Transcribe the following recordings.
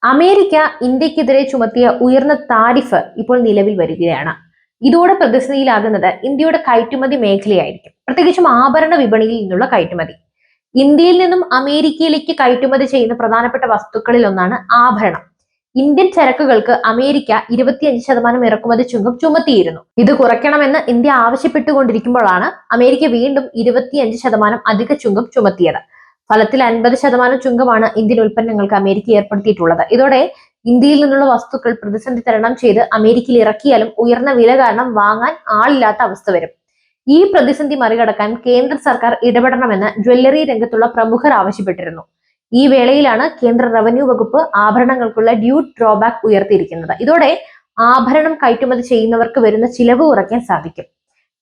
America ഇന്ത്യക്കെതിരെ ചുമത്തിയ ഉയർന്ന താരിഫ് ഇപ്പോൾ നിലവിൽ വരികയാണ്. ഇതോടെ പ്രതിസന്ധിയിലാകുന്നത് ഇന്ത്യയുടെ കയറ്റുമതി മേഖലയായിരിക്കും, പ്രത്യേകിച്ചും ആഭരണ വിപണിയിൽ നിന്നുള്ള കയറ്റുമതി. ഇന്ത്യയിൽ നിന്നും അമേരിക്കയിലേക്ക് കയറ്റുമതി ചെയ്യുന്ന പ്രധാനപ്പെട്ട വസ്തുക്കളിൽ ഒന്നാണ് ആഭരണം. ഇന്ത്യൻ ചരക്കുകൾക്ക് അമേരിക്ക 25% ഇറക്കുമതി ചുങ്കം ചുമത്തിയിരുന്നു. ഇത് കുറയ്ക്കണമെന്ന് ഇന്ത്യ ആവശ്യപ്പെട്ടുകൊണ്ടിരിക്കുമ്പോഴാണ് അമേരിക്ക വീണ്ടും 25% അധിക ചുങ്കം ചുമത്തിയത്. ഫലത്തിൽ 50% ചുങ്കമാണ് ഇന്ത്യൻ ഉൽപ്പന്നങ്ങൾക്ക് അമേരിക്ക ഏർപ്പെടുത്തിയിട്ടുള്ളത്. ഇതോടെ ഇന്ത്യയിൽ നിന്നുള്ള വസ്തുക്കൾ പ്രതിസന്ധി തരണം ചെയ്ത് അമേരിക്കയിൽ ഇറക്കിയാലും ഉയർന്ന വില കാരണം വാങ്ങാൻ ആളില്ലാത്ത അവസ്ഥ വരും. ഈ പ്രതിസന്ധി മറികടക്കാൻ കേന്ദ്ര സർക്കാർ ഇടപെടണമെന്ന് ജ്വല്ലറി രംഗത്തുള്ള പ്രമുഖർ ആവശ്യപ്പെട്ടിരുന്നു. ഈ വേളയിലാണ് കേന്ദ്ര റവന്യൂ വകുപ്പ് ആഭരണങ്ങൾക്കുള്ള ഡ്യൂട്ടി ഡ്രോബാക്ക് ഉയർത്തിയിരിക്കുന്നത്. ഇതോടെ ആഭരണം കയറ്റുമതി ചെയ്യുന്നവർക്ക് വരുന്ന ചിലവ് കുറയ്ക്കാൻ സാധിക്കും.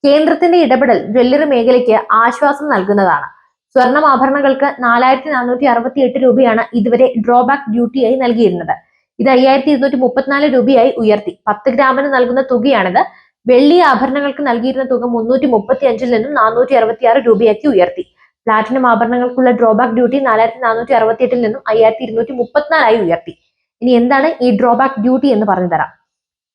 കേന്ദ്രത്തിന്റെ ഇടപെടൽ ജ്വല്ലറി മേഖലയ്ക്ക് ആശ്വാസം നൽകുന്നതാണ്. സ്വർണം ആഭരണങ്ങൾക്ക് 4468 രൂപയാണ് ഇതുവരെ ഡ്രോബാക്ക് ഡ്യൂട്ടിയായി നൽകിയിരുന്നത്. ഇത് 5234 രൂപയായി ഉയർത്തി. 10 ഗ്രാമിന് നൽകുന്ന തുകയാണിത്. വെള്ളി ആഭരണങ്ങൾക്ക് നൽകിയിരുന്ന തുക 335 നിന്നും 466 രൂപയാക്കി ഉയർത്തി. പ്ലാറ്റിനം ആഭരണങ്ങൾക്കുള്ള ഡ്രോബാക്ക് ഡ്യൂട്ടി 4468 നിന്നും 5234 ഉയർത്തി. ഇനി എന്താണ് ഈ ഡ്രോബാക്ക് ഡ്യൂട്ടി എന്ന് പറഞ്ഞു തരാം.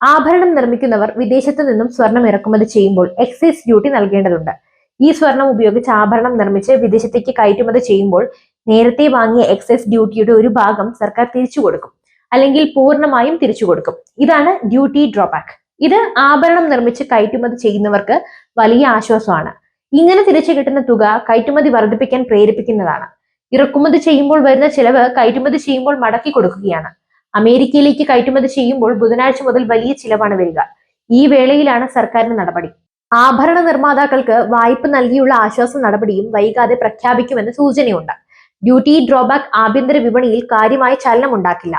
ആഭരണം നിർമ്മിക്കുന്നവർ വിദേശത്ത് നിന്നും സ്വർണം ഇറക്കുമതി ചെയ്യുമ്പോൾ എക്സൈസ് ഡ്യൂട്ടി നൽകേണ്ടതുണ്ട്. ഈ സ്വർണം ഉപയോഗിച്ച് ആഭരണം നിർമ്മിച്ച് വിദേശത്തേക്ക് കയറ്റുമതി ചെയ്യുമ്പോൾ നേരത്തെ വാങ്ങിയ എക്സൈസ് ഡ്യൂട്ടിയുടെ ഒരു ഭാഗം സർക്കാർ തിരിച്ചു കൊടുക്കും, അല്ലെങ്കിൽ പൂർണ്ണമായും തിരിച്ചു കൊടുക്കും. ഇതാണ് ഡ്യൂട്ടി ഡ്രോബാക്ക്. ഇത് ആഭരണം നിർമ്മിച്ച് കയറ്റുമതി ചെയ്യുന്നവർക്ക് വലിയ ആശ്വാസമാണ്. ഇങ്ങനെ തിരിച്ചു കിട്ടുന്ന തുക കയറ്റുമതി വർദ്ധിപ്പിക്കാൻ പ്രേരിപ്പിക്കുന്നതാണ്. ഇറക്കുമതി ചെയ്യുമ്പോൾ വരുന്ന ചിലവ് കയറ്റുമതി ചെയ്യുമ്പോൾ മടക്കി കൊടുക്കുകയാണ്. അമേരിക്കയിലേക്ക് കയറ്റുമതി ചെയ്യുമ്പോൾ ബുധനാഴ്ച മുതൽ വലിയ ചിലവാണ് വരിക. ഈ വേളയിലാണ് സർക്കാരിന്റെ നടപടി. ആഭരണ നിർമ്മാതാക്കൾക്ക് വായ്പ നൽകിയുള്ള ആശ്വാസ നടപടിയും വൈകാതെ പ്രഖ്യാപിക്കുമെന്ന് സൂചനയുണ്ട്. ഡ്യൂട്ടി ഡ്രോബാക്ക് ആഭ്യന്തര വിപണിയിൽ കാര്യമായ ചലനം ഉണ്ടാക്കില്ല.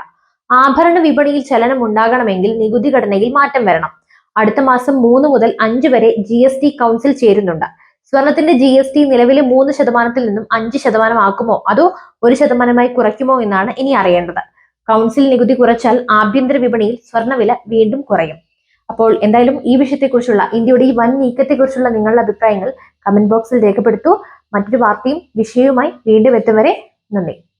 ആഭരണ വിപണിയിൽ ചലനം ഉണ്ടാകണമെങ്കിൽ നികുതി ഘടനയിൽ മാറ്റം വരണം. അടുത്ത മാസം 3 മുതൽ 5 വരെ GST കൗൺസിൽ ചേരുന്നുണ്ട്. സ്വർണത്തിന്റെ GST നിലവിലെ 3% നിന്നും 5% ആക്കുമോ അതോ 1% കുറയ്ക്കുമോ എന്നാണ് ഇനി അറിയേണ്ടത്. കൗൺസിൽ നികുതി കുറച്ചാൽ ആഭ്യന്തര വിപണിയിൽ സ്വർണ്ണവില വീണ്ടും കുറയും. അപ്പോൾ എന്തായാലും ഈ വിഷയത്തെക്കുറിച്ചുള്ള ഇന്ത്യയുടെ ഈ വൻ നീക്കത്തെക്കുറിച്ചുള്ള നിങ്ങളുടെ അഭിപ്രായങ്ങൾ കമന്റ് ബോക്സിൽ രേഖപ്പെടുത്തൂ. മറ്റൊരു വാർത്തയും വിഷയവുമായി വീണ്ടും എത്തും വരെ നന്ദി.